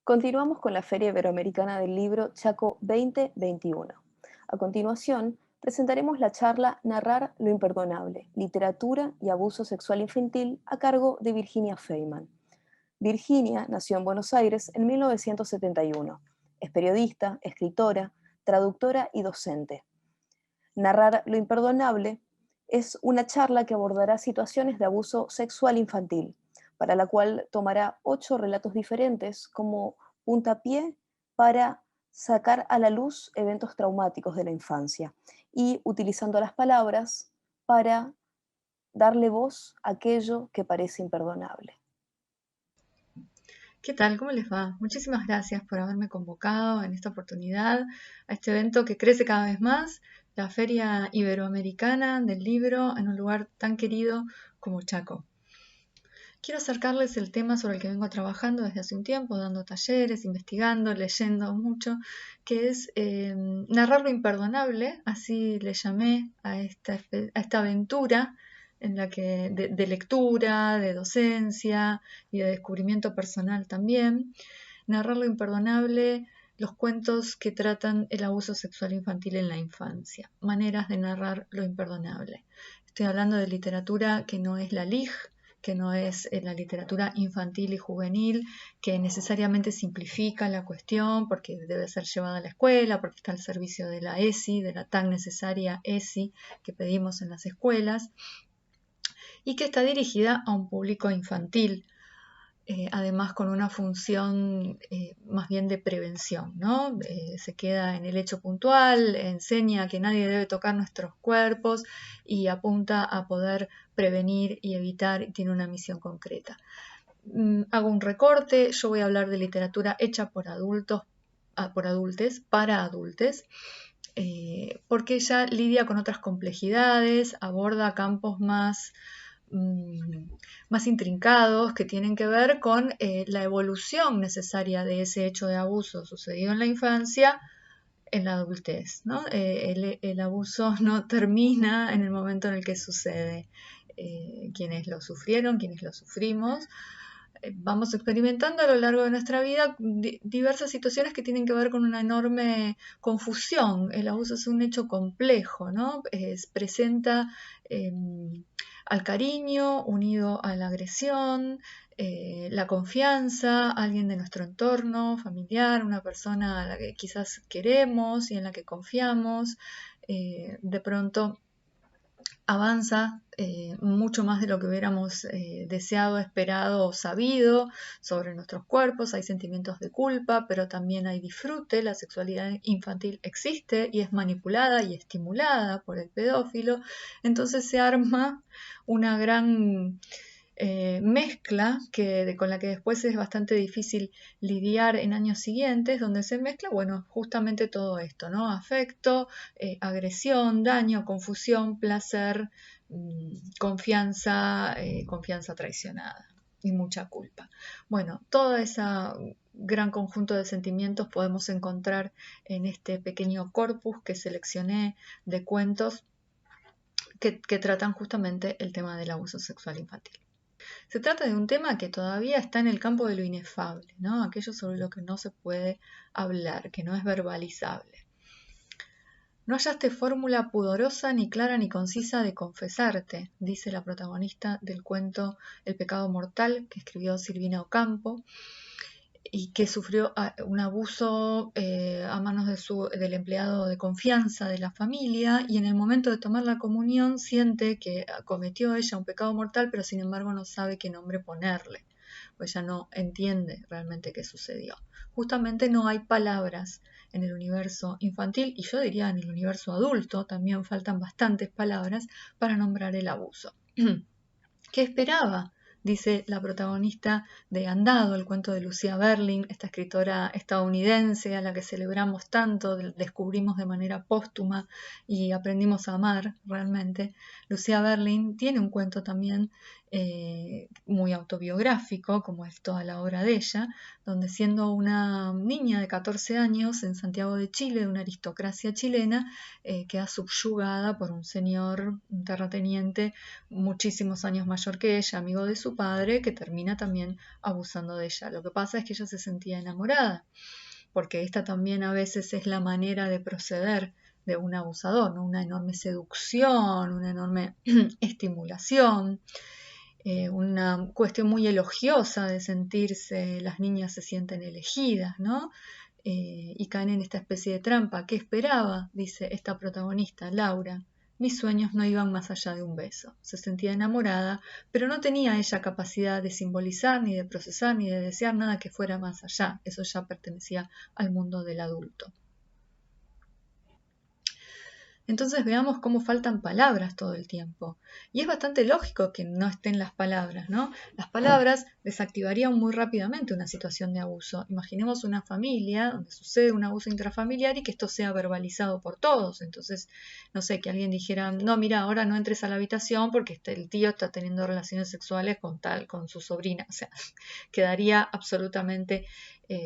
Continuamos con la Feria Iberoamericana del Libro Chaco 2021. A continuación, presentaremos la charla Narrar lo imperdonable, literatura y abuso sexual infantil a cargo de Virginia Feynman. Virginia nació en Buenos Aires en 1971. Es periodista, escritora, traductora y docente. Narrar lo imperdonable es una charla que abordará situaciones de abuso sexual infantil, para la cual tomará 8 relatos diferentes como puntapié para sacar a la luz eventos traumáticos de la infancia y utilizando las palabras para darle voz a aquello que parece imperdonable. ¿Qué tal? ¿Cómo les va? Muchísimas gracias por haberme convocado en esta oportunidad a este evento que crece cada vez más, la Feria Iberoamericana del Libro en un lugar tan querido como Chaco. Quiero acercarles el tema sobre el que vengo trabajando desde hace un tiempo, dando talleres, investigando, leyendo mucho, que es narrar lo imperdonable, así le llamé a esta aventura en la que de lectura, de docencia y de descubrimiento personal también. Narrar lo imperdonable, los cuentos que tratan el abuso sexual infantil en la infancia, maneras de narrar lo imperdonable. Estoy hablando de literatura que no es la LIG, que no es la literatura infantil y juvenil, que necesariamente simplifica la cuestión porque debe ser llevada a la escuela, porque está al servicio de la ESI, de la tan necesaria ESI que pedimos en las escuelas, y que está dirigida a un público infantil, además con una función más bien de prevención, ¿no? Se queda en el hecho puntual, enseña que nadie debe tocar nuestros cuerpos y apunta a poder prevenir y evitar, y tiene una misión concreta. Hago un recorte, yo voy a hablar de literatura hecha por adultos, por adultes, para adultes, porque ella lidia con otras complejidades, aborda campos más intrincados que tienen que ver con la evolución necesaria de ese hecho de abuso sucedido en la infancia en la adultez, ¿no? El abuso no termina en el momento en el que sucede. Quienes lo sufrieron, quienes lo sufrimos, vamos experimentando a lo largo de nuestra vida diversas situaciones que tienen que ver con una enorme confusión. El abuso es un hecho complejo, ¿no? Presenta al cariño unido a la agresión, la confianza, alguien de nuestro entorno familiar, una persona a la que quizás queremos y en la que confiamos, de pronto avanza mucho más de lo que hubiéramos deseado, esperado o sabido sobre nuestros cuerpos. Hay sentimientos de culpa, pero también hay disfrute. La sexualidad infantil existe y es manipulada y estimulada por el pedófilo. Entonces se arma una gran mezcla con la que después es bastante difícil lidiar en años siguientes, donde se mezcla, bueno, justamente todo esto, ¿no? Afecto, agresión, daño, confusión, placer, confianza, confianza traicionada y mucha culpa. Bueno, todo ese gran conjunto de sentimientos podemos encontrar en este pequeño corpus que seleccioné de cuentos que tratan justamente el tema del abuso sexual infantil. Se trata de un tema que todavía está en el campo de lo inefable, ¿no? Aquello sobre lo que no se puede hablar, que no es verbalizable. No hallaste fórmula pudorosa, ni clara, ni concisa de confesarte, dice la protagonista del cuento El pecado mortal, que escribió Silvina Ocampo, y que sufrió un abuso a manos del empleado de confianza de la familia, y en el momento de tomar la comunión siente que cometió ella un pecado mortal, pero sin embargo no sabe qué nombre ponerle, pues ella no entiende realmente qué sucedió. Justamente no hay palabras en el universo infantil, y yo diría en el universo adulto también faltan bastantes palabras para nombrar el abuso. ¿Qué esperaba? Dice la protagonista de Andado, el cuento de Lucia Berling, esta escritora estadounidense a la que celebramos tanto, descubrimos de manera póstuma y aprendimos a amar realmente. Lucia Berling tiene un cuento también muy autobiográfico, como es toda la obra de ella, donde siendo una niña de 14 años en Santiago de Chile, de una aristocracia chilena, queda subyugada por un señor, un terrateniente, muchísimos años mayor que ella, amigo de su padre, que termina también abusando de ella. Lo que pasa es que ella se sentía enamorada, porque esta también a veces es la manera de proceder de un abusador, ¿no? Una enorme seducción, una enorme estimulación, una cuestión muy elogiosa de sentirse, las niñas se sienten elegidas, ¿no? Y caen en esta especie de trampa. ¿Qué esperaba? Dice esta protagonista, Laura. Mis sueños no iban más allá de un beso. Se sentía enamorada, pero no tenía ella capacidad de simbolizar, ni de procesar, ni de desear nada que fuera más allá. Eso ya pertenecía al mundo del adulto. Entonces veamos cómo faltan palabras todo el tiempo. Y es bastante lógico que no estén las palabras, ¿no? Las palabras desactivarían muy rápidamente una situación de abuso. Imaginemos una familia donde sucede un abuso intrafamiliar y que esto sea verbalizado por todos. Entonces, no sé, que alguien dijera, no, mira, ahora no entres a la habitación porque el tío está teniendo relaciones sexuales con su sobrina. O sea, quedaría absolutamente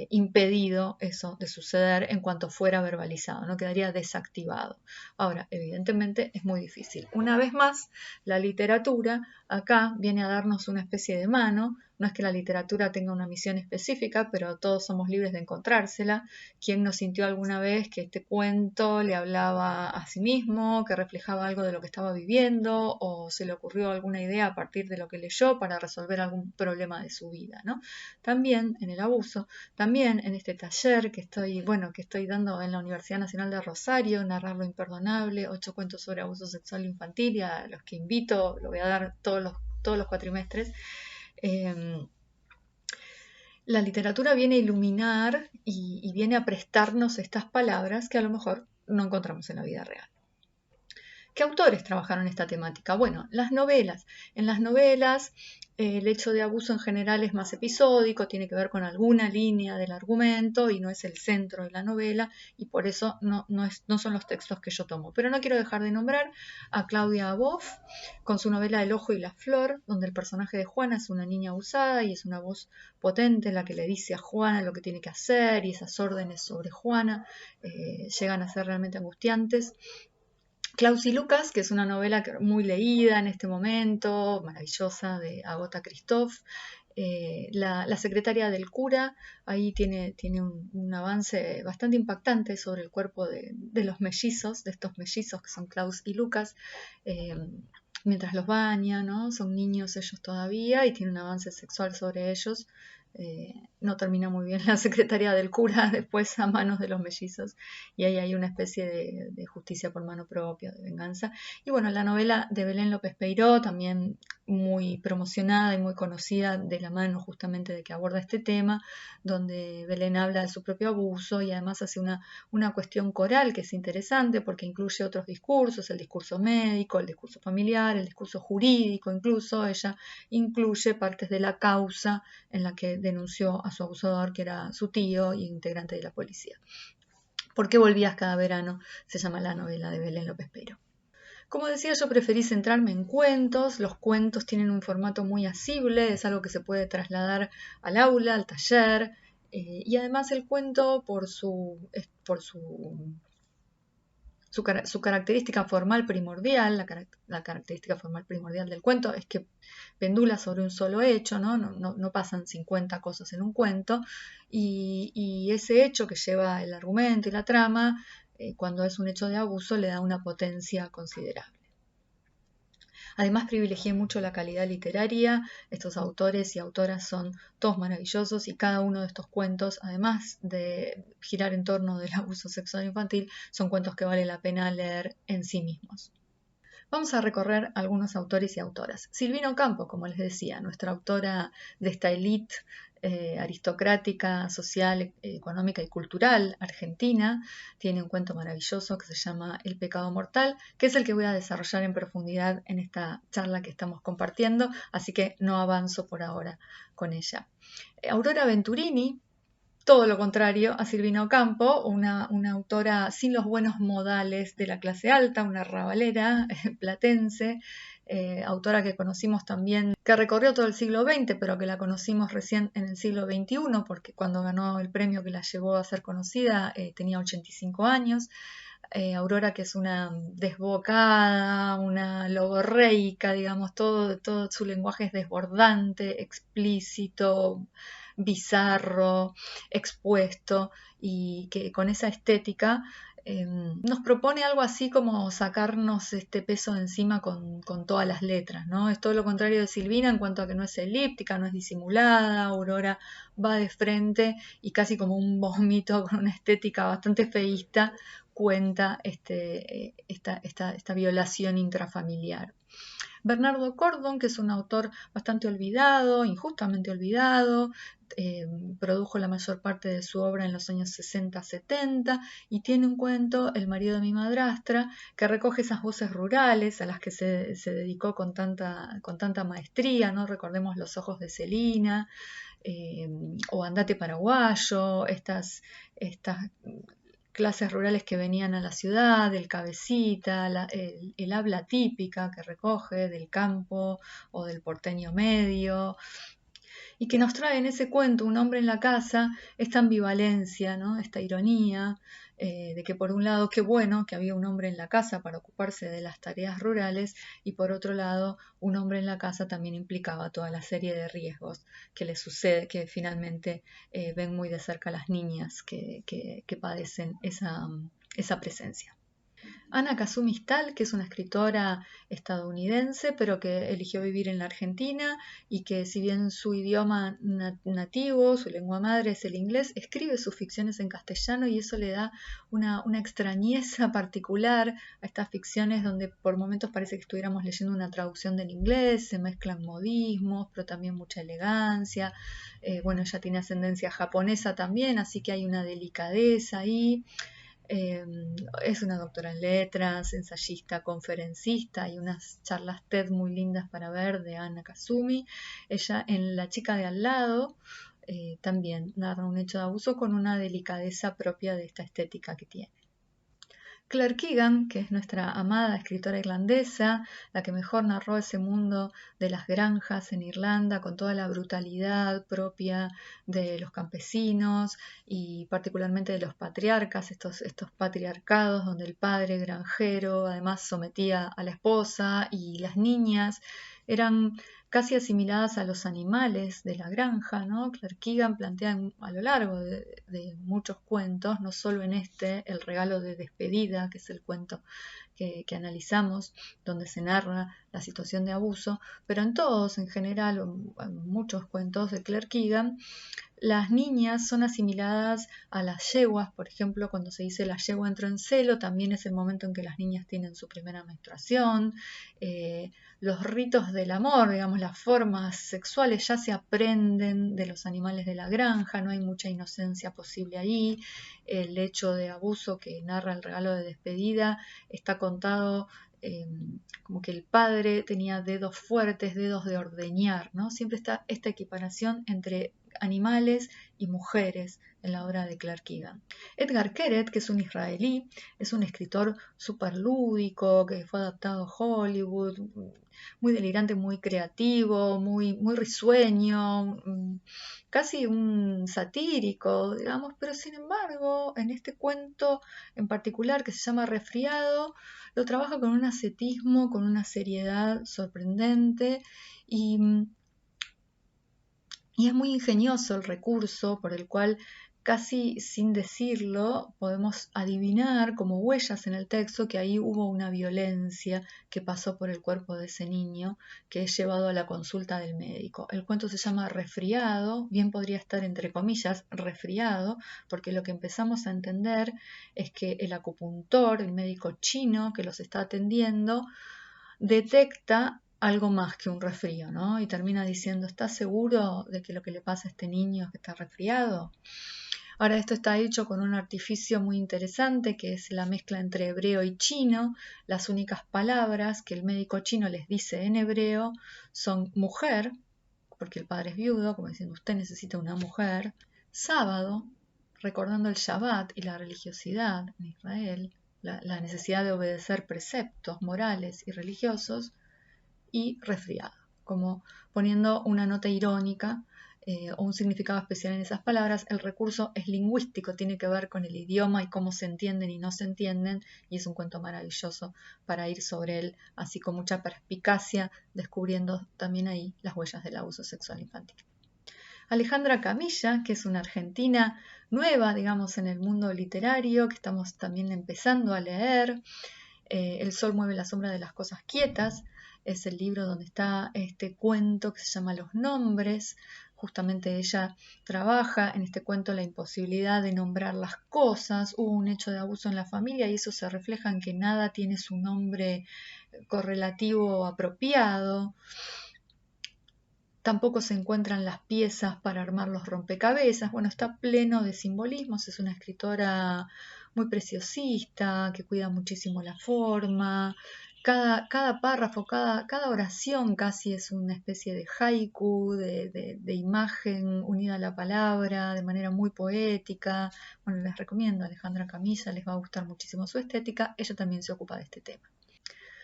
impedido eso de suceder en cuanto fuera verbalizado, no quedaría desactivado. Ahora, evidentemente es muy difícil. Una vez más, la literatura acá viene a darnos una especie de mano. No es que la literatura tenga una misión específica, pero todos somos libres de encontrársela. ¿Quién no sintió alguna vez que este cuento le hablaba a sí mismo, que reflejaba algo de lo que estaba viviendo, o se le ocurrió alguna idea a partir de lo que leyó para resolver algún problema de su vida, ¿no? También en el abuso, también en este taller que estoy dando en la Universidad Nacional de Rosario, Narrar lo imperdonable, 8 cuentos sobre abuso sexual infantil, y a los que invito, lo voy a dar todos los cuatrimestres. La literatura viene a iluminar y viene a prestarnos estas palabras que a lo mejor no encontramos en la vida real. ¿Qué autores trabajaron esta temática? Bueno, las novelas. En las novelas el hecho de abuso en general es más episódico, tiene que ver con alguna línea del argumento y no es el centro de la novela, y por eso no son los textos que yo tomo. Pero no quiero dejar de nombrar a Claudia Boff con su novela El ojo y la flor, donde el personaje de Juana es una niña abusada y es una voz potente la que le dice a Juana lo que tiene que hacer, y esas órdenes sobre Juana llegan a ser realmente angustiantes. Klaus y Lucas, que es una novela muy leída en este momento, maravillosa, de Agota Christoph. La secretaria del cura, ahí tiene un avance bastante impactante sobre el cuerpo de los mellizos, de estos mellizos que son Klaus y Lucas, mientras los baña, ¿no? Son niños ellos todavía y tiene un avance sexual sobre ellos. No termina muy bien la secretaria del cura después a manos de los mellizos, y ahí hay una especie de justicia por mano propia, de venganza. Y bueno, la novela de Belén López Peiró, también muy promocionada y muy conocida de la mano justamente de que aborda este tema, donde Belén habla de su propio abuso y además hace una cuestión coral que es interesante porque incluye otros discursos, el discurso médico, el discurso familiar, el discurso jurídico, incluso ella incluye partes de la causa en la que denunció a su abusador, que era su tío y integrante de la policía. ¿Por qué volvías cada verano? Se llama la novela de Belén López Peiró. Como decía, yo preferí centrarme en cuentos. Los cuentos tienen un formato muy asible, es algo que se puede trasladar al aula, al taller, y además el cuento por su característica formal primordial, la característica formal primordial del cuento es que pendula sobre un solo hecho, no pasan 50 cosas en un cuento, y ese hecho que lleva el argumento y la trama, cuando es un hecho de abuso, le da una potencia considerable. Además, privilegié mucho la calidad literaria. Estos autores y autoras son todos maravillosos y cada uno de estos cuentos, además de girar en torno del abuso sexual infantil, son cuentos que vale la pena leer en sí mismos. Vamos a recorrer algunos autores y autoras. Silvina Ocampo, como les decía, nuestra autora de esta élite aristocrática, social, económica y cultural argentina, tiene un cuento maravilloso que se llama El pecado mortal, que es el que voy a desarrollar en profundidad en esta charla que estamos compartiendo, así que no avanzo por ahora con ella. Aurora Venturini, todo lo contrario a Silvina Ocampo, una autora sin los buenos modales de la clase alta, una rabalera platense, autora que conocimos también, que recorrió todo el siglo XX, pero que la conocimos recién en el siglo XXI, porque cuando ganó el premio que la llevó a ser conocida tenía 85 años. Aurora, que es una desbocada, una logorreica, digamos, todo su lenguaje es desbordante, explícito, bizarro, expuesto, y que con esa estética nos propone algo así como sacarnos este peso de encima con todas las letras, ¿no? Es todo lo contrario de Silvina en cuanto a que no es elíptica, no es disimulada. Aurora va de frente y casi como un vómito con una estética bastante feísta cuenta esta violación intrafamiliar. Bernardo Cordon, que es un autor bastante olvidado, injustamente olvidado, produjo la mayor parte de su obra en los años 60-70 y tiene un cuento, El marido de mi madrastra, que recoge esas voces rurales a las que se dedicó con tanta maestría, ¿no? Recordemos Los ojos de Celina, o Andate paraguayo, estas clases rurales que venían a la ciudad, el cabecita, el habla típica que recoge del campo o del porteño medio, y que nos trae en ese cuento Un hombre en la casa esta ambivalencia, ¿no? Esta ironía de que por un lado qué bueno que había un hombre en la casa para ocuparse de las tareas rurales, y por otro lado un hombre en la casa también implicaba toda la serie de riesgos que le sucede, que finalmente ven muy de cerca las niñas que padecen esa presencia. Ana Kazumi Stahl, que es una escritora estadounidense, pero que eligió vivir en la Argentina y que, si bien su idioma nativo, su lengua madre es el inglés, escribe sus ficciones en castellano, y eso le da una extrañeza particular a estas ficciones donde por momentos parece que estuviéramos leyendo una traducción del inglés, se mezclan modismos, pero también mucha elegancia. Bueno, ella tiene ascendencia japonesa también, así que hay una delicadeza ahí. Es una doctora en letras, ensayista, conferencista. Hay unas charlas TED muy lindas para ver de Ana Kazumi. Ella en La chica de al lado también narra un hecho de abuso con una delicadeza propia de esta estética que tiene. Claire Keegan, que es nuestra amada escritora irlandesa, la que mejor narró ese mundo de las granjas en Irlanda con toda la brutalidad propia de los campesinos y particularmente de los patriarcas, estos patriarcados donde el padre granjero además sometía a la esposa, y las niñas eran casi asimiladas a los animales de la granja, ¿no? Claire Keegan plantea a lo largo de muchos cuentos, no solo en El regalo de despedida, que es el cuento que analizamos, donde se narra la situación de abuso, pero en todos, en general, en muchos cuentos de Claire Keegan, las niñas son asimiladas a las yeguas. Por ejemplo, cuando se dice la yegua entró en celo, también es el momento en que las niñas tienen su primera menstruación. Los ritos del amor, digamos, las formas sexuales ya se aprenden de los animales de la granja, no hay mucha inocencia posible ahí. El hecho de abuso que narra El regalo de despedida está contado como que el padre tenía dedos fuertes, dedos de ordeñar, ¿no? Siempre está esta equiparación entre animales y mujeres en la obra de Claire Keegan. Edgar Keret, que es un israelí, es un escritor súper lúdico, que fue adaptado a Hollywood, muy delirante, muy creativo, muy risueño, casi un satírico, digamos, pero sin embargo, en este cuento en particular que se llama Resfriado, lo trabaja con un ascetismo, con una seriedad sorprendente, y es muy ingenioso el recurso por el cual, casi sin decirlo, podemos adivinar como huellas en el texto que ahí hubo una violencia que pasó por el cuerpo de ese niño, que es llevado a la consulta del médico. El cuento se llama Resfriado, bien podría estar entre comillas resfriado, porque lo que empezamos a entender es que el acupuntor, el médico chino que los está atendiendo, detecta algo más que un resfrío, ¿no? Y termina diciendo, ¿estás seguro de que lo que le pasa a este niño es que está resfriado? Ahora, esto está hecho con un artificio muy interesante, que es la mezcla entre hebreo y chino. Las únicas palabras que el médico chino les dice en hebreo son mujer, porque el padre es viudo, como diciendo, usted necesita una mujer; sábado, recordando el Shabbat y la religiosidad en Israel, la necesidad de obedecer preceptos morales y religiosos; y resfriado, como poniendo una nota irónica o un significado especial en esas palabras. El recurso es lingüístico, tiene que ver con el idioma y cómo se entienden y no se entienden, y es un cuento maravilloso para ir sobre él, así con mucha perspicacia, descubriendo también ahí las huellas del abuso sexual infantil. Alejandra Camilla, que es una argentina nueva, digamos, en el mundo literario, que estamos también empezando a leer. El sol mueve la sombra de las cosas quietas, es el libro donde está este cuento que se llama Los nombres. Justamente ella trabaja en este cuento la imposibilidad de nombrar las cosas. Hubo un hecho de abuso en la familia y eso se refleja en que nada tiene su nombre correlativo o apropiado. Tampoco se encuentran las piezas para armar los rompecabezas. Bueno, está pleno de simbolismos. Es una escritora muy preciosista, que cuida muchísimo la forma. Cada párrafo, cada oración casi es una especie de haiku, de imagen unida a la palabra, de manera muy poética. Bueno, les recomiendo a Alejandra Camilla, les va a gustar muchísimo su estética. Ella también se ocupa de este tema.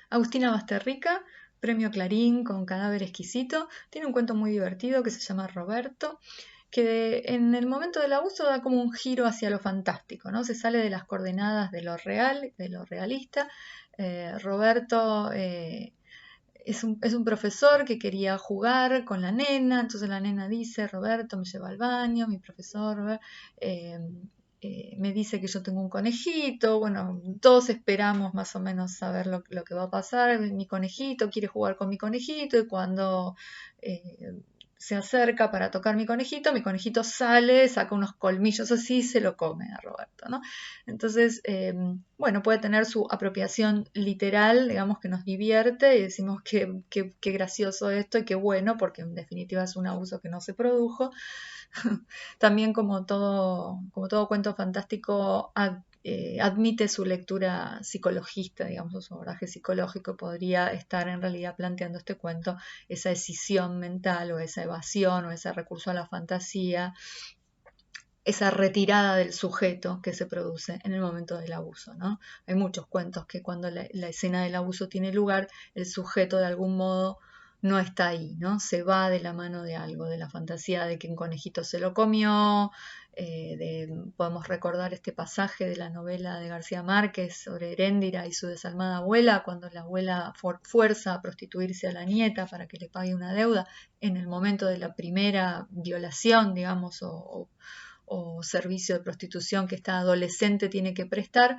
Agustina Basterrica, premio Clarín con Cadáver exquisito, tiene un cuento muy divertido que se llama Roberto, que en el momento del abuso da como un giro hacia lo fantástico, ¿no? Se sale de las coordenadas de lo real, de lo realista. Roberto es un profesor que quería jugar con la nena, entonces la nena dice: Roberto me lleva al baño, mi profesor me dice que yo tengo un conejito. Bueno, todos esperamos más o menos saber lo que va a pasar. Mi conejito quiere jugar con mi conejito, y cuando se acerca para tocar mi conejito sale, saca unos colmillos así y se lo come a Roberto, ¿no? Entonces, bueno, puede tener su apropiación literal, digamos, que nos divierte y decimos que gracioso esto y qué bueno, porque en definitiva es un abuso que no se produjo. También, como todo cuento fantástico, admite su lectura psicologista, digamos, su abordaje psicológico. Podría estar en realidad planteando este cuento esa escisión mental o esa evasión o ese recurso a la fantasía, esa retirada del sujeto que se produce en el momento del abuso, ¿no? Hay muchos cuentos que cuando la escena del abuso tiene lugar, el sujeto de algún modo no está ahí, ¿no? Se va de la mano de algo, de la fantasía de que un conejito se lo comió. Podemos recordar este pasaje de la novela de García Márquez sobre Heréndira y su desalmada abuela, cuando la abuela fuerza a prostituirse a la nieta para que le pague una deuda en el momento de la primera violación, digamos, o servicio de prostitución que esta adolescente tiene que prestar.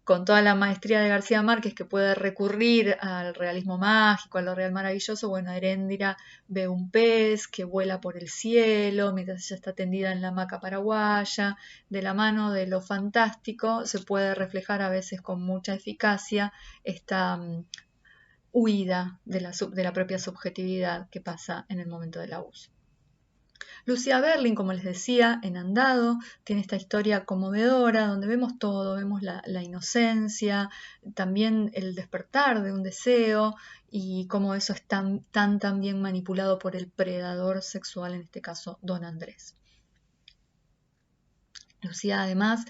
Con toda la maestría de García Márquez, que puede recurrir al realismo mágico, a lo real maravilloso, bueno, Heréndira ve un pez que vuela por el cielo mientras ella está tendida en la hamaca paraguaya. De la mano de lo fantástico se puede reflejar a veces con mucha eficacia esta huida de la propia subjetividad que pasa en el momento del abuso. Lucía Berling, como les decía, en Andado, tiene esta historia conmovedora donde vemos todo, vemos la inocencia, también el despertar de un deseo y cómo eso es tan bien manipulado por el predador sexual, en este caso Don Andrés. Lucía además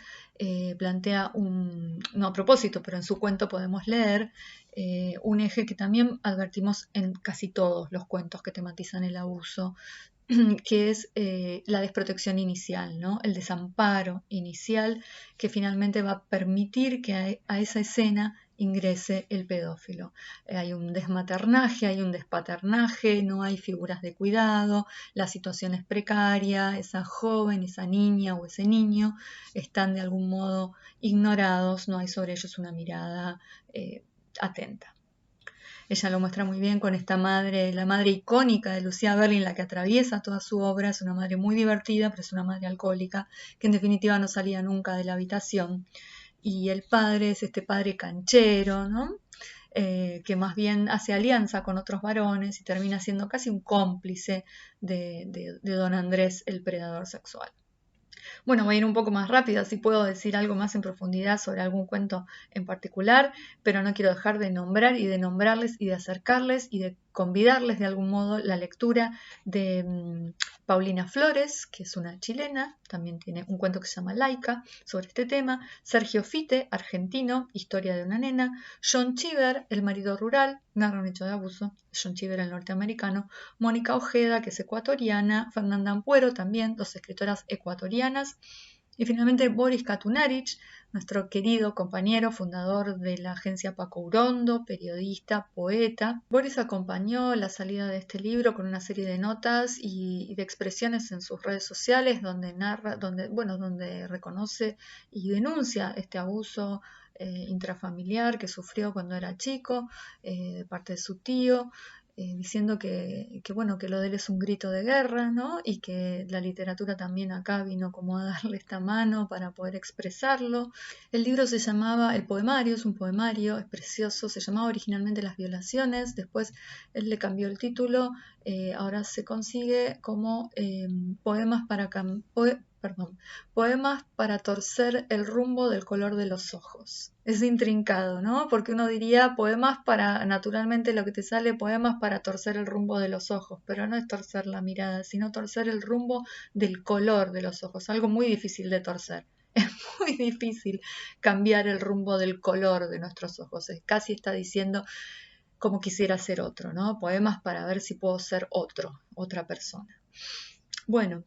plantea no a propósito, pero en su cuento podemos leer un eje que también advertimos en casi todos los cuentos que tematizan el abuso, que es la desprotección inicial, ¿no? El desamparo inicial que finalmente va a permitir que a esa escena ingrese el pedófilo. Hay un desmaternaje, hay un despaternaje, no hay figuras de cuidado, la situación es precaria, esa joven, esa niña o ese niño están de algún modo ignorados, no hay sobre ellos una mirada atenta. Ella lo muestra muy bien con esta madre, la madre icónica de Lucía Berling, la que atraviesa toda su obra. Es una madre muy divertida, pero es una madre alcohólica que en definitiva no salía nunca de la habitación. Y el padre es este padre canchero, ¿no? Que más bien hace alianza con otros varones y termina siendo casi un cómplice de don Andrés, el predador sexual. Bueno, voy a ir un poco más rápido, así puedo decir algo más en profundidad sobre algún cuento en particular, pero no quiero dejar de nombrar y de nombrarles y de acercarles y de convidarles de algún modo la lectura de Paulina Flores, que es una chilena, también tiene un cuento que se llama Laica sobre este tema, Sergio Fite, argentino, Historia de una nena, John Cheever, El marido rural, narra un hecho de abuso, John Cheever, el norteamericano, Mónica Ojeda, que es ecuatoriana, Fernanda Ampuero, también, dos escritoras ecuatorianas, y finalmente Boris Katunarich, nuestro querido compañero, fundador de la agencia Paco Urondo, periodista, poeta. Boris acompañó la salida de este libro con una serie de notas y de expresiones en sus redes sociales donde donde reconoce y denuncia este abuso intrafamiliar que sufrió cuando era chico de parte de su tío. Diciendo que lo de él es un grito de guerra, ¿no? Y que la literatura también acá vino como a darle esta mano para poder expresarlo. El libro se llamaba, el poemario, es un poemario, es precioso, se llamaba originalmente Las violaciones, después él le cambió el título, ahora se consigue como poemas para torcer el rumbo del color de los ojos. Es intrincado, ¿no? Porque uno diría poemas para, naturalmente lo que te sale, poemas para torcer el rumbo de los ojos, pero no es torcer la mirada, sino torcer el rumbo del color de los ojos, algo muy difícil de torcer. Es muy difícil cambiar el rumbo del color de nuestros ojos. Casi está diciendo como quisiera ser otro, ¿no? Poemas para ver si puedo ser otra persona. Bueno,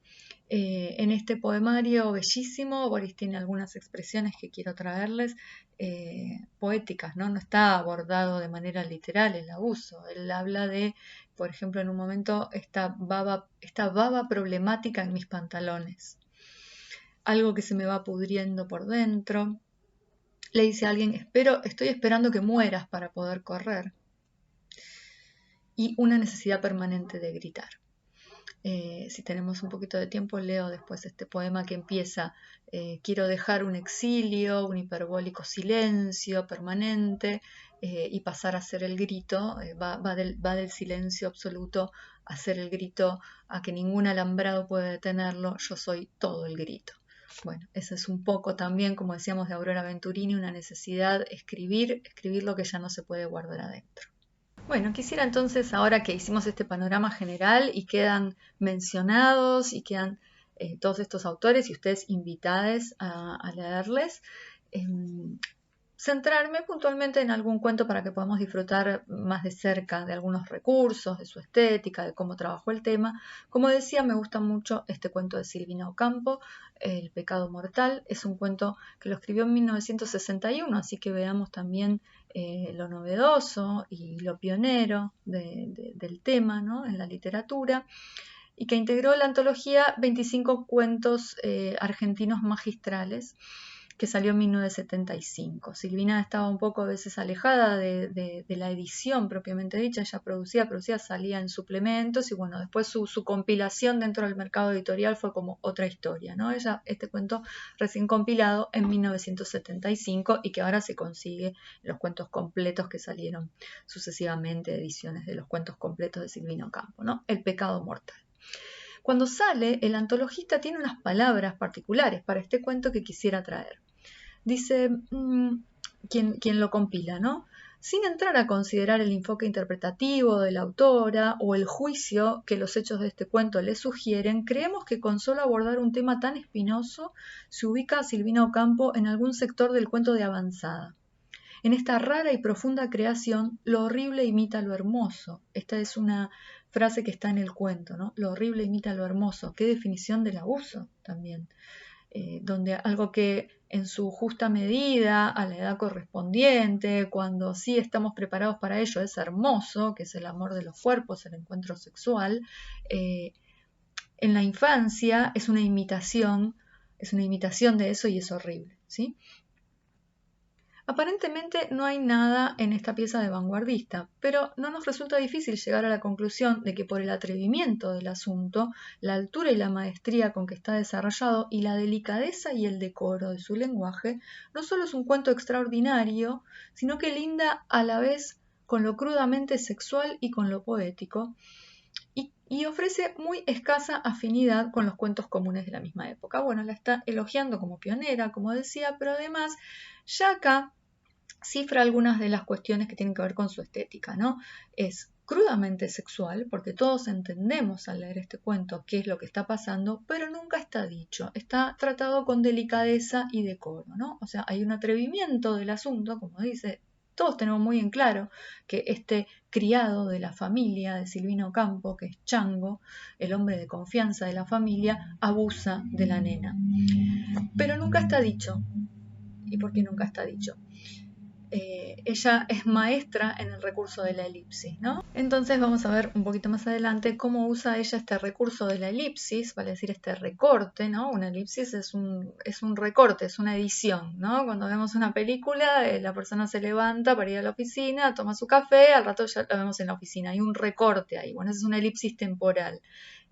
en este poemario bellísimo, Boris tiene algunas expresiones que quiero traerles, poéticas, ¿no? No está abordado de manera literal el abuso. Él habla de, por ejemplo, en un momento, esta baba problemática en mis pantalones. Algo que se me va pudriendo por dentro. Le dice a alguien, estoy esperando que mueras para poder correr. Y una necesidad permanente de gritar. Si tenemos un poquito de tiempo, leo después este poema que empieza, quiero dejar un exilio, un hiperbólico silencio permanente y pasar a ser el grito, va del silencio absoluto a ser el grito, a que ningún alambrado puede detenerlo, yo soy todo el grito. Bueno, eso es un poco también, como decíamos de Aurora Venturini, una necesidad, escribir lo que ya no se puede guardar adentro. Bueno, quisiera entonces, ahora que hicimos este panorama general y quedan mencionados y quedan todos estos autores y ustedes invitados a leerles, centrarme puntualmente en algún cuento para que podamos disfrutar más de cerca de algunos recursos, de su estética, de cómo trabajó el tema. Como decía, me gusta mucho este cuento de Silvina Ocampo, El pecado mortal. Es un cuento que lo escribió en 1961, así que veamos también lo novedoso y lo pionero del tema, ¿no?, en la literatura, y que integró la antología 25 cuentos argentinos magistrales, que salió en 1975. Silvina estaba un poco a veces alejada de la edición propiamente dicha, ella producía, salía en suplementos y bueno, después su compilación dentro del mercado editorial fue como otra historia, ¿no? Ella, este cuento recién compilado en 1975 y que ahora se consigue los cuentos completos que salieron sucesivamente, ediciones de los cuentos completos de Silvina Ocampo, ¿no? El pecado mortal. Cuando sale, el antologista tiene unas palabras particulares para este cuento que quisiera traer. Dice quien lo compila, ¿no? Sin entrar a considerar el enfoque interpretativo de la autora o el juicio que los hechos de este cuento le sugieren, creemos que con solo abordar un tema tan espinoso se ubica a Silvina Ocampo en algún sector del cuento de avanzada. En esta rara y profunda creación, lo horrible imita lo hermoso. Esta es una frase que está en el cuento, ¿no? Lo horrible imita lo hermoso. Qué definición del abuso también. Donde algo que en su justa medida, a la edad correspondiente, cuando sí estamos preparados para ello, es hermoso, que es el amor de los cuerpos, el encuentro sexual, en la infancia es una imitación de eso y es horrible, ¿sí? Aparentemente no hay nada en esta pieza de vanguardista, pero no nos resulta difícil llegar a la conclusión de que por el atrevimiento del asunto, la altura y la maestría con que está desarrollado y la delicadeza y el decoro de su lenguaje, no solo es un cuento extraordinario, sino que linda a la vez con lo crudamente sexual y con lo poético, y ofrece muy escasa afinidad con los cuentos comunes de la misma época. Bueno, la está elogiando como pionera, como decía, pero además ya acá cifra algunas de las cuestiones que tienen que ver con su estética, ¿no? Es crudamente sexual, porque todos entendemos al leer este cuento qué es lo que está pasando, pero nunca está dicho, está tratado con delicadeza y decoro, ¿no? O sea, hay un atrevimiento del asunto, como dice, todos tenemos muy en claro que este criado de la familia de Silvino Campo, que es Chango, el hombre de confianza de la familia, abusa de la nena. Pero nunca está dicho. ¿Y por qué nunca está dicho? Ella es maestra en el recurso de la elipsis, ¿no? Entonces vamos a ver un poquito más adelante cómo usa ella este recurso de la elipsis, vale decir este recorte, ¿no? Una elipsis es un recorte, es una edición, ¿no? Cuando vemos una película, la persona se levanta para ir a la oficina, toma su café, al rato ya la vemos en la oficina, hay un recorte ahí, bueno, esa es una elipsis temporal.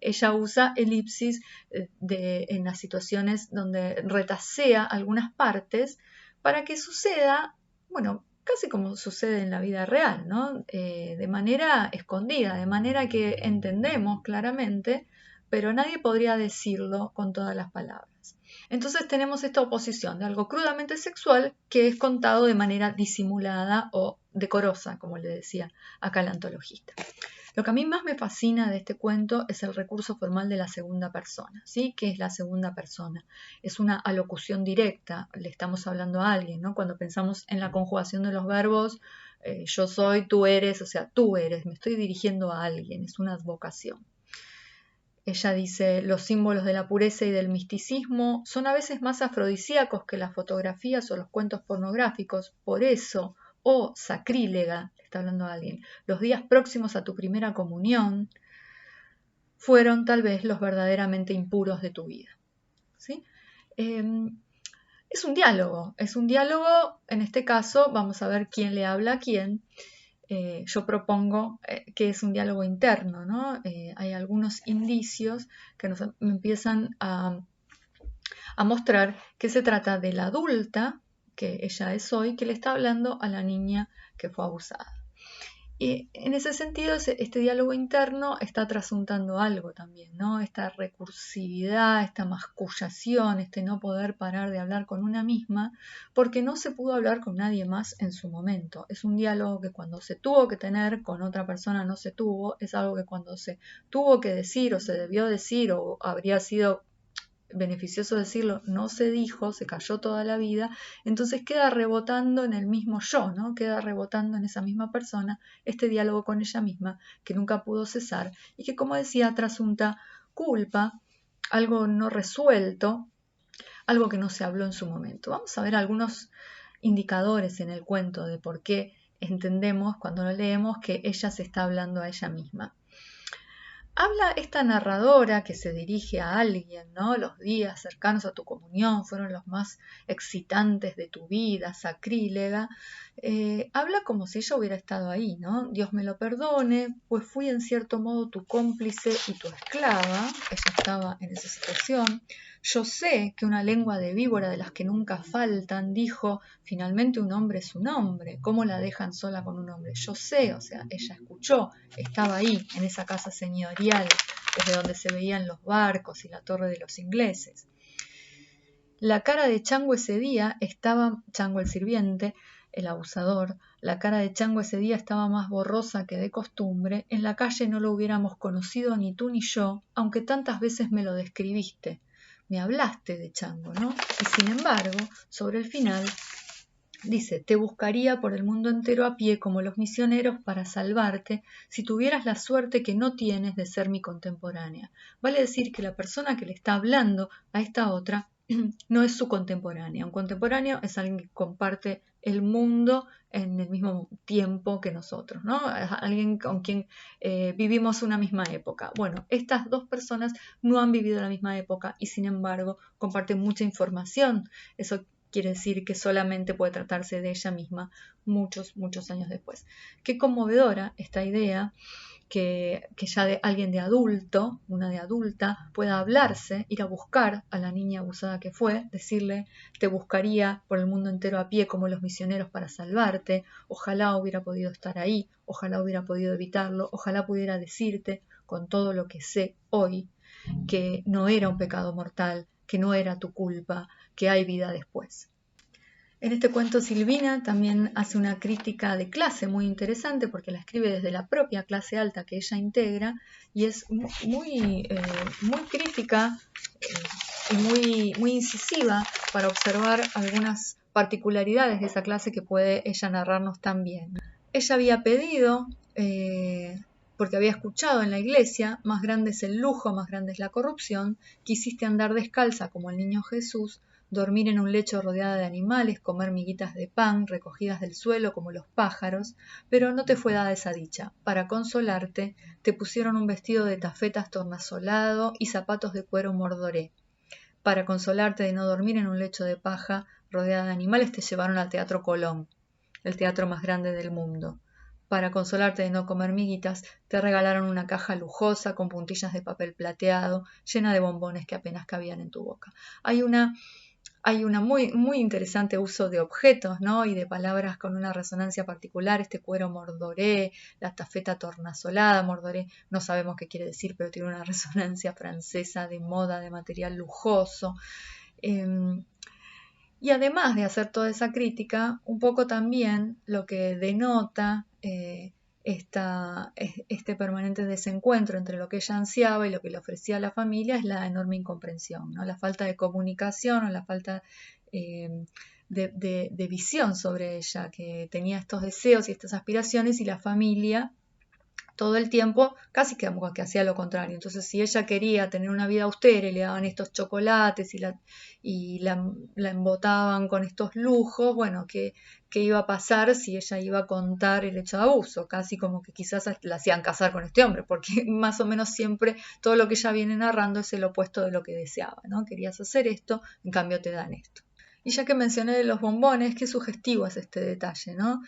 Ella usa elipsis en las situaciones donde retasea algunas partes para que suceda, bueno, casi como sucede en la vida real, ¿no? De manera escondida, de manera que entendemos claramente, pero nadie podría decirlo con todas las palabras. Entonces tenemos esta oposición de algo crudamente sexual que es contado de manera disimulada o decorosa, como le decía acá el antologista. Lo que a mí más me fascina de este cuento es el recurso formal de la segunda persona, ¿sí? ¿Qué es la segunda persona? Es una alocución directa, le estamos hablando a alguien, ¿no? Cuando pensamos en la conjugación de los verbos, yo soy, tú eres, o sea, tú eres, me estoy dirigiendo a alguien, es una advocación. Ella dice, los símbolos de la pureza y del misticismo son a veces más afrodisíacos que las fotografías o los cuentos pornográficos, por eso, oh sacrílega, le está hablando a alguien, los días próximos a tu primera comunión fueron tal vez los verdaderamente impuros de tu vida. ¿Sí? Es un diálogo, en este caso vamos a ver quién le habla a quién. Yo propongo que es un diálogo interno, ¿no? Hay algunos indicios que nos empiezan a mostrar que se trata de la adulta, que ella es hoy, que le está hablando a la niña que fue abusada. Y en ese sentido, este diálogo interno está trasuntando algo también, ¿no? Esta recursividad, esta mascullación, este no poder parar de hablar con una misma, porque no se pudo hablar con nadie más en su momento. Es un diálogo que cuando se tuvo que tener con otra persona no se tuvo, es algo que cuando se tuvo que decir o se debió decir o habría sido beneficioso decirlo, no se dijo, se cayó toda la vida, entonces queda rebotando en el mismo yo, ¿no? Queda rebotando en esa misma persona este diálogo con ella misma que nunca pudo cesar y que, como decía, trasunta culpa, algo no resuelto, algo que no se habló en su momento. Vamos a ver algunos indicadores en el cuento de por qué entendemos cuando lo leemos que ella se está hablando a ella misma. Habla esta narradora que se dirige a alguien, ¿no? Los días cercanos a tu comunión fueron los más excitantes de tu vida, sacrílega. Habla como si ella hubiera estado ahí, ¿no? Dios me lo perdone, pues fui en cierto modo tu cómplice y tu esclava. Ella estaba en esa situación. Yo sé que una lengua de víbora de las que nunca faltan dijo, finalmente un hombre es un hombre, ¿cómo la dejan sola con un hombre? Yo sé, o sea, ella escuchó, estaba ahí, en esa casa señorial, desde donde se veían los barcos y la torre de los ingleses. La cara de Chango ese día estaba, Chango el sirviente, el abusador, la cara de Chango ese día estaba más borrosa que de costumbre, en la calle no lo hubiéramos conocido ni tú ni yo, aunque tantas veces me lo describiste. Me hablaste de Chango, ¿no? Y sin embargo, sobre el final, dice, te buscaría por el mundo entero a pie como los misioneros para salvarte si tuvieras la suerte que no tienes de ser mi contemporánea. Vale decir que la persona que le está hablando a esta otra no es su contemporánea. Un contemporáneo es alguien que comparte el mundo en el mismo tiempo que nosotros, ¿no? Es alguien con quien vivimos una misma época. Bueno, estas dos personas no han vivido la misma época y sin embargo comparten mucha información. Eso quiere decir que solamente puede tratarse de ella misma muchos, muchos años después. Qué conmovedora esta idea que ya de alguien de adulto, una de adulta, pueda hablarse, ir a buscar a la niña abusada que fue, decirle, te buscaría por el mundo entero a pie como los misioneros para salvarte, ojalá hubiera podido estar ahí, ojalá hubiera podido evitarlo, ojalá pudiera decirte, con todo lo que sé hoy, que no era un pecado mortal, que no era tu culpa, que hay vida después. En este cuento Silvina también hace una crítica de clase muy interesante porque la escribe desde la propia clase alta que ella integra y es muy crítica y muy incisiva para observar algunas particularidades de esa clase que puede ella narrarnos también. Ella había pedido, porque había escuchado en la iglesia, más grande es el lujo, más grande es la corrupción, quisiste andar descalza como el niño Jesús, dormir en un lecho rodeada de animales, comer miguitas de pan recogidas del suelo como los pájaros, pero no te fue dada esa dicha. Para consolarte, te pusieron un vestido de tafetas tornasolado y zapatos de cuero mordoré. Para consolarte de no dormir en un lecho de paja rodeada de animales, te llevaron al Teatro Colón, el teatro más grande del mundo. Para consolarte de no comer miguitas, te regalaron una caja lujosa con puntillas de papel plateado, llena de bombones que apenas cabían en tu boca. Hay una muy interesante uso de objetos, ¿no? Y de palabras con una resonancia particular, este cuero mordoré, la tafeta tornasolada, mordoré, no sabemos qué quiere decir, pero tiene una resonancia francesa de moda, de material lujoso. Y además de hacer toda esa crítica, un poco también lo que denota este permanente desencuentro entre lo que ella ansiaba y lo que le ofrecía a la familia es la enorme incomprensión, ¿no? La falta de comunicación o la falta de visión sobre ella, que tenía estos deseos y estas aspiraciones y la familia todo el tiempo casi que hacía lo contrario. Entonces, si ella quería tener una vida austera y le daban estos chocolates y la embotaban con estos lujos, bueno, ¿qué iba a pasar si ella iba a contar el hecho de abuso? Casi como que quizás la hacían casar con este hombre, porque más o menos siempre todo lo que ella viene narrando es el opuesto de lo que deseaba, ¿no? Querías hacer esto, en cambio te dan esto. Y ya que mencioné de los bombones, qué sugestivo es este detalle, ¿no?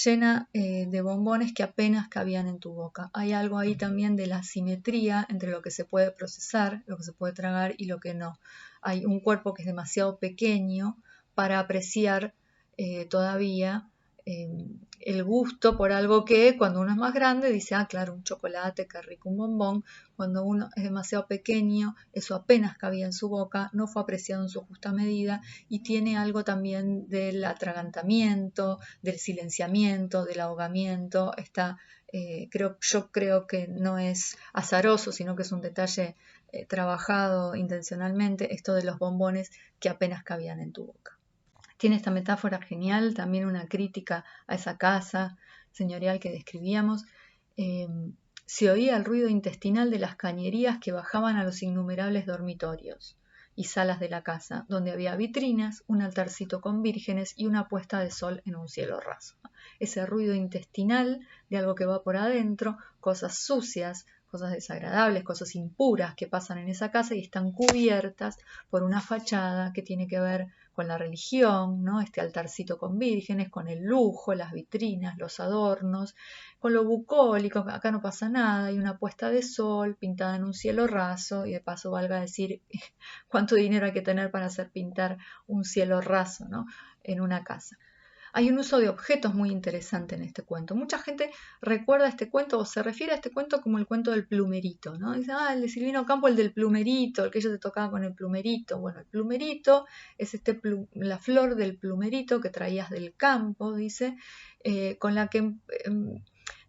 Llena de bombones que apenas cabían en tu boca. Hay algo ahí también de la simetría entre lo que se puede procesar, lo que se puede tragar y lo que no. Hay un cuerpo que es demasiado pequeño para apreciar todavía eh, el gusto por algo que cuando uno es más grande dice, ah, claro, un chocolate, qué rico, un bombón. Cuando uno es demasiado pequeño, eso apenas cabía en su boca, no fue apreciado en su justa medida y tiene algo también del atragantamiento, del silenciamiento, del ahogamiento. Yo creo que no es azaroso, sino que es un detalle trabajado intencionalmente, esto de los bombones que apenas cabían en tu boca. Tiene esta metáfora genial, también una crítica a esa casa señorial que describíamos. Se oía el ruido intestinal de las cañerías que bajaban a los innumerables dormitorios y salas de la casa, donde había vitrinas, un altarcito con vírgenes y una puesta de sol en un cielo raso. Ese ruido intestinal de algo que va por adentro, cosas sucias, cosas desagradables, cosas impuras que pasan en esa casa y están cubiertas por una fachada que tiene que ver con la religión, ¿no? Este altarcito con vírgenes, con el lujo, las vitrinas, los adornos, con lo bucólico, acá no pasa nada, hay una puesta de sol pintada en un cielo raso y de paso valga decir cuánto dinero hay que tener para hacer pintar un cielo raso, ¿no? En una casa. Hay un uso de objetos muy interesante en este cuento. Mucha gente recuerda este cuento o se refiere a este cuento como el cuento del plumerito, ¿no? Dice, ah, el de Silvino Campo, el del plumerito, el que ella te tocaba con el plumerito. Bueno, el plumerito es la flor del plumerito que traías del campo, dice, con la que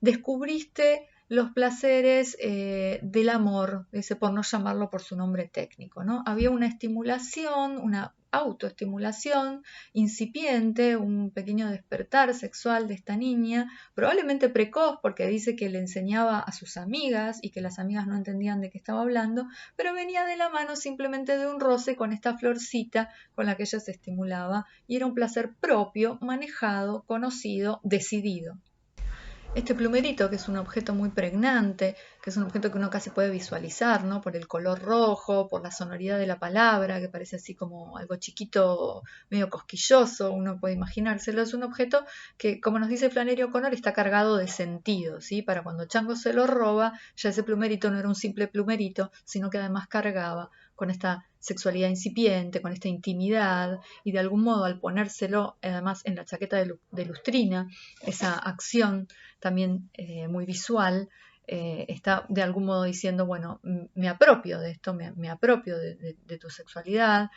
descubriste los placeres del amor, dice, por no llamarlo por su nombre técnico, ¿no? Había una estimulación, una autoestimulación incipiente, un pequeño despertar sexual de esta niña, probablemente precoz porque dice que le enseñaba a sus amigas y que las amigas no entendían de qué estaba hablando, pero venía de la mano simplemente de un roce con esta florcita con la que ella se estimulaba y era un placer propio, manejado, conocido, decidido. Este plumerito, que es un objeto muy pregnante, que es un objeto que uno casi puede visualizar, ¿no? Por el color rojo, por la sonoridad de la palabra, que parece así como algo chiquito, medio cosquilloso, uno puede imaginárselo. Es un objeto que, como nos dice Flannery O'Connor, está cargado de sentido, ¿sí? Para cuando Chango se lo roba, ya ese plumerito no era un simple plumerito, sino que además cargaba con esta sexualidad incipiente, con esta intimidad, y de algún modo al ponérselo además en la chaqueta de lustrina, esa acción también muy visual, está de algún modo diciendo, bueno, me apropio de esto, me apropio de tu sexualidad,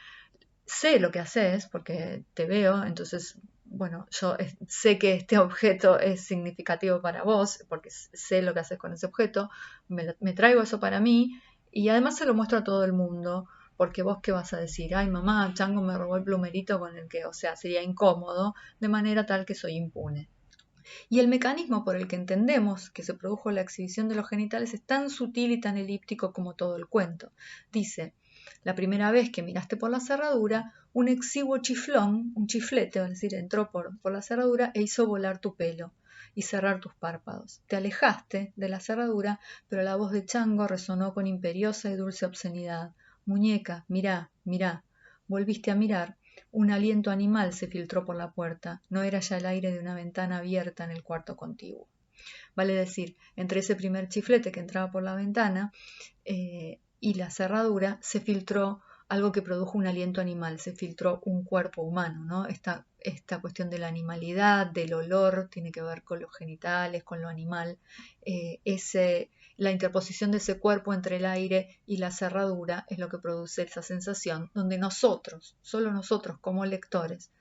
sé lo que haces porque te veo, entonces, bueno, yo sé que este objeto es significativo para vos, porque sé lo que haces con ese objeto, me traigo eso para mí y además se lo muestro a todo el mundo, porque vos qué vas a decir, ay mamá, Chango me robó el plumerito con el que, o sea, sería incómodo, de manera tal que soy impune. Y el mecanismo por el que entendemos que se produjo la exhibición de los genitales es tan sutil y tan elíptico como todo el cuento. Dice, la primera vez que miraste por la cerradura, un exiguo chiflón, un chiflete, es decir, entró por la cerradura e hizo volar tu pelo y cerrar tus párpados. Te alejaste de la cerradura, pero la voz de Chango resonó con imperiosa y dulce obscenidad. Muñeca, mirá, mirá. Volviste a mirar. Un aliento animal se filtró por la puerta. No era ya el aire de una ventana abierta en el cuarto contiguo. Vale decir, entre ese primer chiflete que entraba por la ventana y la cerradura se filtró algo que produjo un aliento animal, se filtró un cuerpo humano, ¿no? Esta cuestión de la animalidad, del olor, tiene que ver con los genitales, con lo animal, la interposición de ese cuerpo entre el aire y la cerradura es lo que produce esa sensación donde nosotros, solo nosotros como lectores,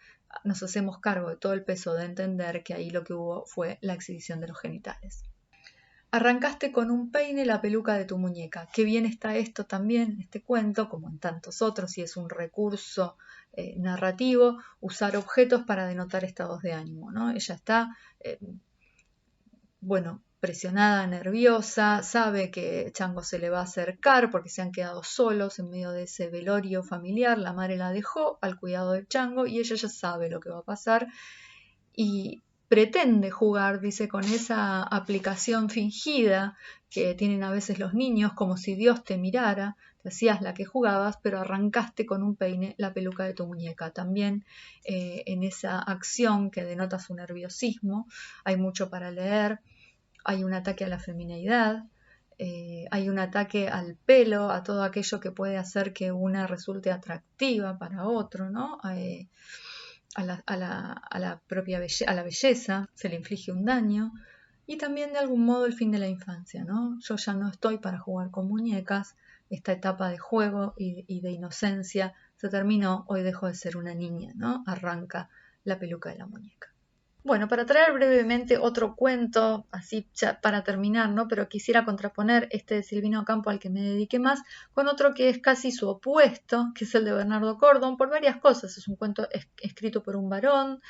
nos hacemos cargo de todo el peso de entender que ahí lo que hubo fue la exhibición de los genitales. Arrancaste con un peine la peluca de tu muñeca. Qué bien está esto también, este cuento, como en tantos otros, y es un recurso narrativo, usar objetos para denotar estados de ánimo, ¿no? Ella está, presionada, nerviosa, sabe que Chango se le va a acercar porque se han quedado solos en medio de ese velorio familiar, la madre la dejó al cuidado de Chango y ella ya sabe lo que va a pasar y pretende jugar, dice, con esa aplicación fingida que tienen a veces los niños, como si Dios te mirara, te hacías la que jugabas, pero arrancaste con un peine la peluca de tu muñeca. También en esa acción que denota su nerviosismo hay mucho para leer, hay un ataque a la femineidad, hay un ataque al pelo, a todo aquello que puede hacer que una resulte atractiva para otro, ¿no? A la propia a la belleza, se le inflige un daño y también de algún modo el fin de la infancia, ¿no? Yo ya no estoy para jugar con muñecas, esta etapa de juego y de inocencia se terminó, hoy dejo de ser una niña, ¿no? Arranca la peluca de la muñeca. Bueno, para traer brevemente otro cuento, así ya para terminar, ¿no? Pero quisiera contraponer este de Silvino Campo al que me dediqué más, con otro que es casi su opuesto, que es el de Bernardo Cordon, por varias cosas. Es un cuento escrito por un varón,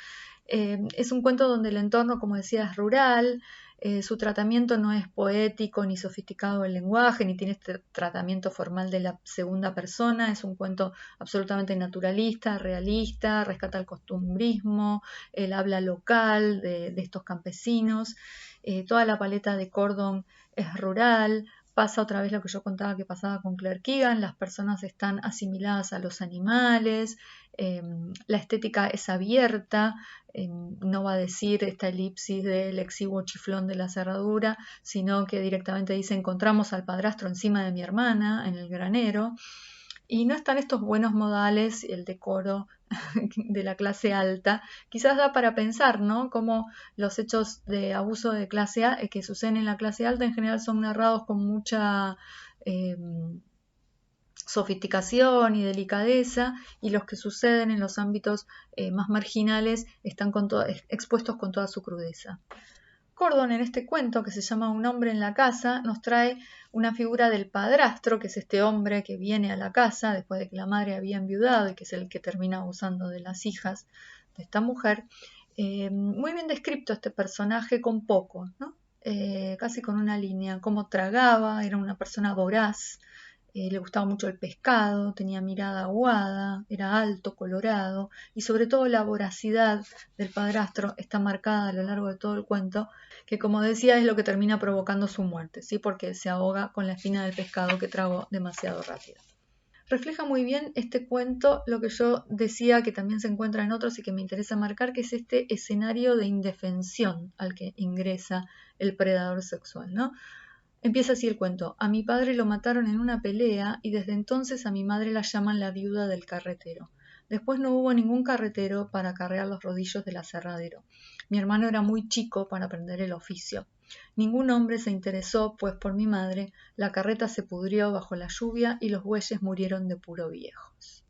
es un cuento donde el entorno, como decía, es rural, su tratamiento no es poético ni sofisticado el lenguaje, ni tiene este tratamiento formal de la segunda persona, es un cuento absolutamente naturalista, realista, rescata el costumbrismo, el habla local de estos campesinos, toda la paleta de Cordon es rural, pasa otra vez lo que yo contaba que pasaba con Claire Keegan, las personas están asimiladas a los animales, la estética es abierta, no va a decir esta elipsis del exiguo chiflón de la cerradura, sino que directamente dice encontramos al padrastro encima de mi hermana en el granero, y no están estos buenos modales, el decoro de la clase alta. Quizás da para pensar, ¿no? Cómo los hechos de abuso de clase que suceden en la clase alta en general son narrados con mucha sofisticación y delicadeza, y los que suceden en los ámbitos más marginales están expuestos con toda su crudeza. Cordon, en este cuento que se llama Un hombre en la casa, nos trae una figura del padrastro, que es este hombre que viene a la casa después de que la madre había enviudado y que es el que termina abusando de las hijas de esta mujer. Muy bien descrito este personaje con poco, ¿no? Casi con una línea, cómo tragaba, era una persona voraz, le gustaba mucho el pescado, tenía mirada aguada, era alto, colorado y sobre todo la voracidad del padrastro está marcada a lo largo de todo el cuento, que como decía es lo que termina provocando su muerte, ¿sí? Porque se ahoga con la espina del pescado que tragó demasiado rápido. Refleja muy bien este cuento lo que yo decía que también se encuentra en otros y que me interesa marcar, que es este escenario de indefensión al que ingresa el predador sexual, ¿no? Empieza así el cuento. A mi padre lo mataron en una pelea y desde entonces a mi madre la llaman la viuda del carretero. Después no hubo ningún carretero para carrear los rodillos del aserradero. Mi hermano era muy chico para aprender el oficio. Ningún hombre se interesó, pues por mi madre la carreta se pudrió bajo la lluvia y los bueyes murieron de puro viejos.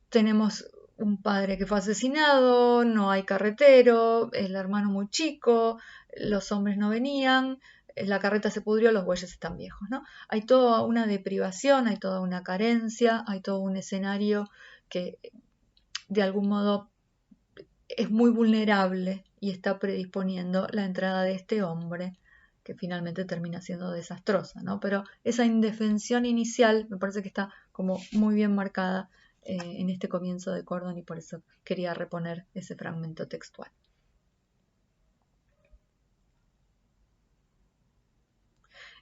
tenemos un padre que fue asesinado, no hay carretero, el hermano muy chico, los hombres no venían, la carreta se pudrió, los bueyes están viejos, ¿no? Hay toda una deprivación, hay toda una carencia, hay todo un escenario que de algún modo es muy vulnerable y está predisponiendo la entrada de este hombre que finalmente termina siendo desastrosa, ¿no? Pero esa indefensión inicial me parece que está como muy bien marcada en este comienzo de Cordon y por eso quería reponer ese fragmento textual.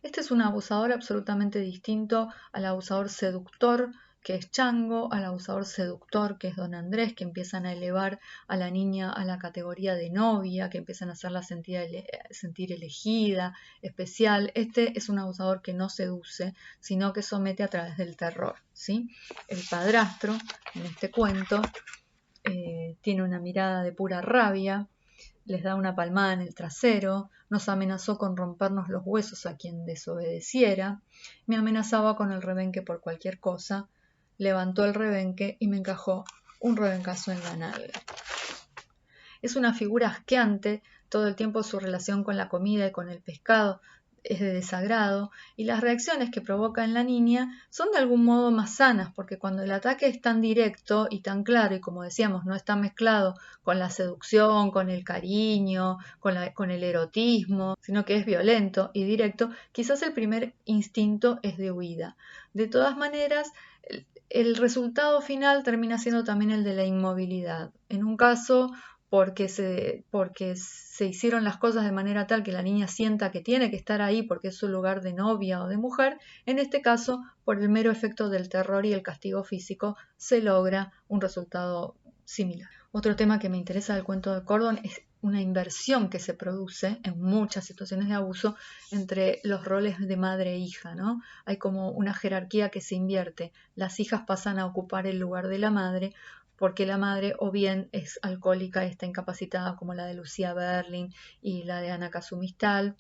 Este es un abusador absolutamente distinto al abusador seductor que es Chango, al abusador seductor que es Don Andrés, que empiezan a elevar a la niña a la categoría de novia, que empiezan a hacerla sentir elegida, especial. Este es un abusador que no seduce, sino que somete a través del terror, ¿sí? El padrastro, en este cuento, tiene una mirada de pura rabia, les da una palmada en el trasero, nos amenazó con rompernos los huesos a quien desobedeciera, me amenazaba con el rebenque por cualquier cosa, levantó el rebenque y me encajó un rebencazo en la nalga. Es una figura asqueante, todo el tiempo su relación con la comida y con el pescado es de desagrado, y las reacciones que provoca en la niña son de algún modo más sanas, porque cuando el ataque es tan directo y tan claro, y como decíamos, no está mezclado con la seducción, con el cariño, con el erotismo, sino que es violento y directo, quizás el primer instinto es de huida. De todas maneras, el resultado final termina siendo también el de la inmovilidad. En un caso, porque se hicieron las cosas de manera tal que la niña sienta que tiene que estar ahí porque es su lugar de novia o de mujer, en este caso, por el mero efecto del terror y el castigo físico, se logra un resultado similar. Otro tema que me interesa del cuento de Cordon es una inversión que se produce en muchas situaciones de abuso entre los roles de madre e hija, ¿no? Hay como una jerarquía que se invierte. Las hijas pasan a ocupar el lugar de la madre porque la madre o bien es alcohólica y está incapacitada como la de Lucía Berlin y la de Ana Casumistal,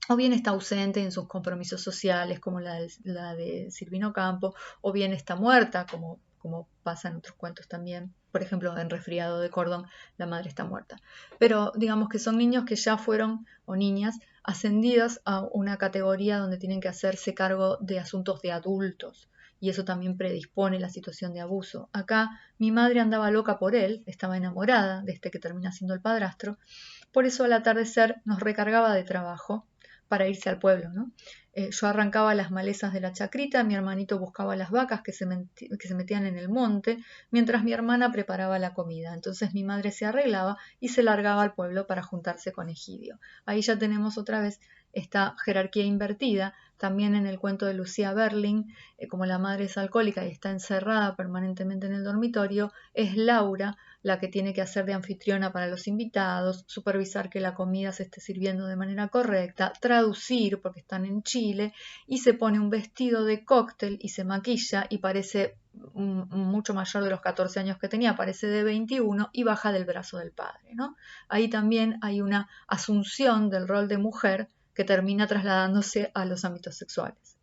o bien está ausente en sus compromisos sociales como la de Silvino Campo, o bien está muerta como pasa en otros cuentos también. Por ejemplo, en Resfriado de Cordon, la madre está muerta. Pero digamos que son niños que ya fueron, o niñas, ascendidas a una categoría donde tienen que hacerse cargo de asuntos de adultos. Y eso también predispone la situación de abuso. Acá mi madre andaba loca por él, estaba enamorada de este que termina siendo el padrastro, por eso al atardecer nos recargaba de trabajo para irse al pueblo, ¿no? Yo arrancaba las malezas de la chacrita, mi hermanito buscaba las vacas que se metían en el monte, mientras mi hermana preparaba la comida. Entonces mi madre se arreglaba y se largaba al pueblo para juntarse con Egidio. Ahí ya tenemos otra vez esta jerarquía invertida. También en el cuento de Lucía Berling, como la madre es alcohólica y está encerrada permanentemente en el dormitorio, es Laura la que tiene que hacer de anfitriona para los invitados, supervisar que la comida se esté sirviendo de manera correcta, traducir porque están en Chile, y se pone un vestido de cóctel y se maquilla y parece mucho mayor de los 14 años que tenía, parece de 21 y baja del brazo del padre, ¿no? Ahí también hay una asunción del rol de mujer que termina trasladándose a los ámbitos sexuales.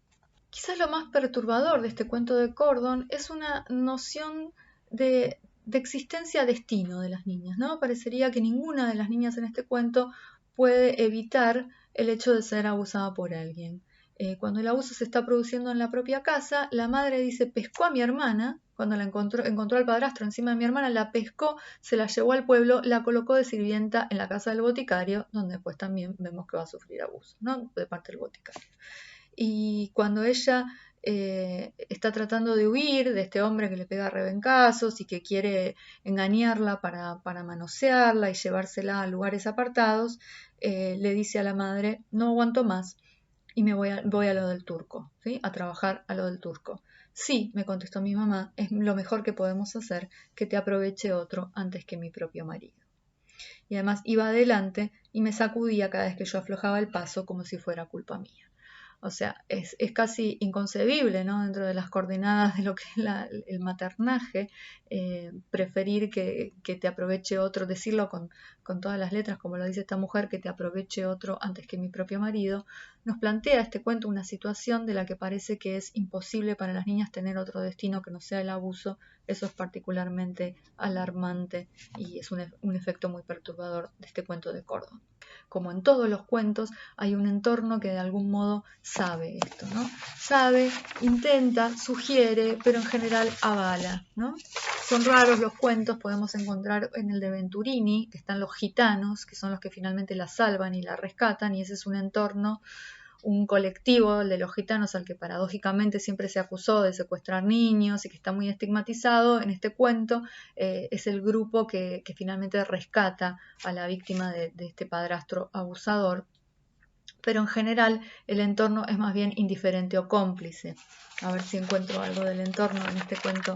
Quizás lo más perturbador de este cuento de Cordon es una noción de existencia-destino de las niñas, ¿no? Parecería que ninguna de las niñas en este cuento puede evitar el hecho de ser abusada por alguien. Cuando el abuso se está produciendo en la propia casa, la madre dice, pescó a mi hermana, cuando la encontró al padrastro encima de mi hermana, la pescó, se la llevó al pueblo, la colocó de sirvienta en la casa del boticario, donde después también vemos que va a sufrir abuso, ¿no? De parte del boticario. Y cuando ella está tratando de huir de este hombre que le pega rebencazos y que quiere engañarla para manosearla y llevársela a lugares apartados, le dice a la madre, no aguanto más y me voy a lo del turco, ¿sí? A trabajar a lo del turco. Sí, me contestó mi mamá, es lo mejor que podemos hacer, que te aproveche otro antes que mi propio marido. Y además iba adelante y me sacudía cada vez que yo aflojaba el paso como si fuera culpa mía. O sea, es casi inconcebible, ¿no? Dentro de las coordenadas de lo que es el maternaje, preferir que te aproveche otro, decirlo con todas las letras, como lo dice esta mujer, que te aproveche otro antes que mi propio marido, nos plantea este cuento una situación de la que parece que es imposible para las niñas tener otro destino que no sea el abuso. Eso es particularmente alarmante y es un efecto muy perturbador de este cuento de Cordon. Como en todos los cuentos, hay un entorno que de algún modo sabe esto, ¿no? Sabe, intenta, sugiere, pero en general avala, ¿no? Son raros los cuentos, podemos encontrar en el de Venturini, que están los gitanos, que son los que finalmente la salvan y la rescatan, y ese es un entorno, un colectivo, el de los gitanos, al que paradójicamente siempre se acusó de secuestrar niños y que está muy estigmatizado. En este cuento es el grupo que finalmente rescata a la víctima de este padrastro abusador, pero en general el entorno es más bien indiferente o cómplice. A ver si encuentro algo del entorno en este cuento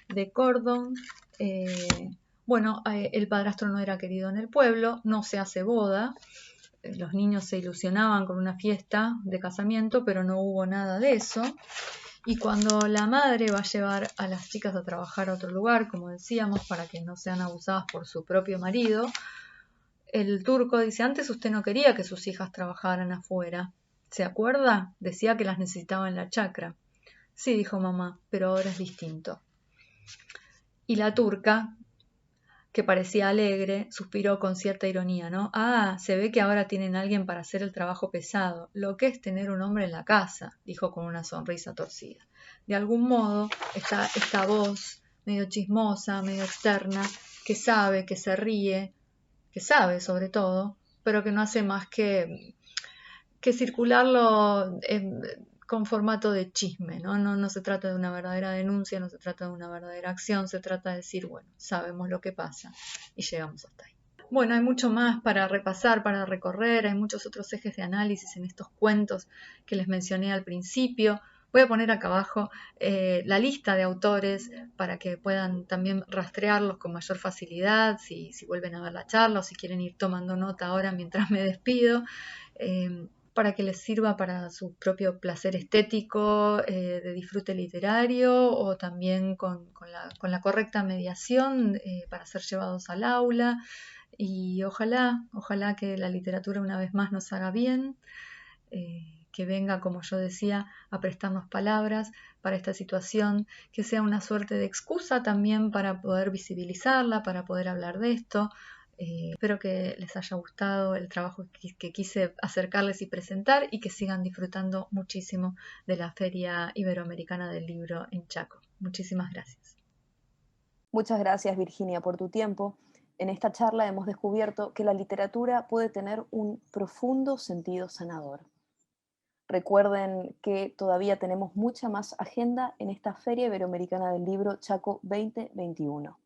de Cordon. El padrastro no era querido en el pueblo, no se hace boda, los niños se ilusionaban con una fiesta de casamiento, pero no hubo nada de eso. Y cuando la madre va a llevar a las chicas a trabajar a otro lugar, como decíamos, para que no sean abusadas por su propio marido, el turco dice, antes usted no quería que sus hijas trabajaran afuera. ¿Se acuerda? Decía que las necesitaba en la chacra. Sí, dijo mamá, pero ahora es distinto. Y la turca, que parecía alegre, suspiró con cierta ironía, ¿no? Ah, se ve que ahora tienen alguien para hacer el trabajo pesado. Lo que es tener un hombre en la casa, dijo con una sonrisa torcida. De algún modo, esta voz, medio chismosa, medio externa, que sabe, que se ríe, que sabe sobre todo, pero que no hace más que circularlo con formato de chisme, ¿no? No se trata de una verdadera denuncia, no se trata de una verdadera acción, se trata de decir, bueno, sabemos lo que pasa y llegamos hasta ahí. Bueno, hay mucho más para repasar, para recorrer, hay muchos otros ejes de análisis en estos cuentos que les mencioné al principio. Voy a poner acá abajo la lista de autores para que puedan también rastrearlos con mayor facilidad si vuelven a ver la charla o si quieren ir tomando nota ahora mientras me despido. Para que les sirva para su propio placer estético, de disfrute literario o también con la correcta mediación para ser llevados al aula. Y ojalá que la literatura una vez más nos haga bien, que venga, como yo decía, a prestarnos palabras para esta situación, que sea una suerte de excusa también para poder visibilizarla, para poder hablar de esto. Espero que les haya gustado el trabajo que quise acercarles y presentar y que sigan disfrutando muchísimo de la Feria Iberoamericana del Libro en Chaco. Muchísimas gracias. Muchas gracias, Virginia, por tu tiempo. En esta charla hemos descubierto que la literatura puede tener un profundo sentido sanador. Recuerden que todavía tenemos mucha más agenda en esta Feria Iberoamericana del Libro Chaco 2021.